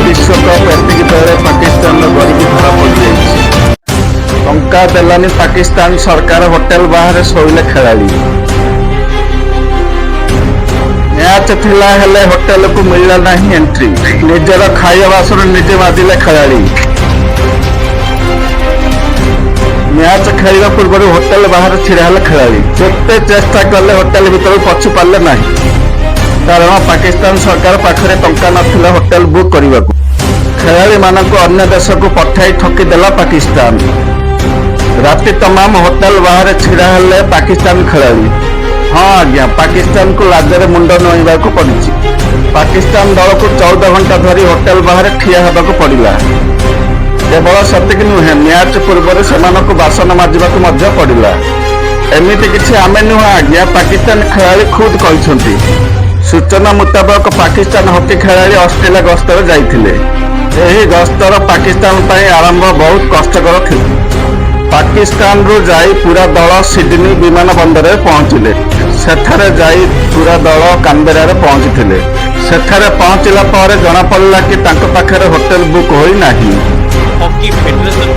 विश्वकप एतिक बेले पाकिस्तान गरिबी धरा पड़ टंका देलानी पाकिस्तान सरकार होटेल बाहर शोइले खेलाड़ी मैच थिला हेले होटेल को मिलला नहीं एंट्री निजर खाଇବା बासन निजे मादिले खेलाड़ी मैच खेलवा पूर्व होटेल बाहर छिड़ा खेलाड़ी जिते चेष्टा कले होटेल भीतर पछु पारे ना कारण पाकिस्तान सरकार पाखरे टंका नथिला होटेल बुक करने को खेलाड़ी मानक अन्य देश को पठाई ठकीदेला पाकिस्तान राति तमाम होटेल बाहर छिड़ा हेले पाकिस्तान खेलाड़ी हाँ आज्ञा पाकिस्तान को लाजरे मुंड नईवा को पड़ी पाकिस्तान दल को 14 घंटा धरी होटेल बाहर ठिया होगा पड़ा केवल सेतिक नुहे मैच पूर्व से बासन माजिबा पड़ा एमती किसी आम नुह आज्ञा पाकिस्तान खेलाड़ी खुद कहते सूचना मुताबक पाकिस्तान हॉकी खेलाड़ी ऑस्ट्रेलिया गस्तर जाइथिले एही गस्तर पाकिस्तान पर आरंभ बहुत कष्टकर थिला पाकिस्तान रू जाई पूरा दल सिडनी विमान बंदर पहुंचले सेठारे जाई पूरा दल कानबेरा रे पहुंचथिले सेठारे पहुंचला पर जना पड़ला कि तांको पाखरे होटेल बुक होई नाही हॉकी फेडरेशन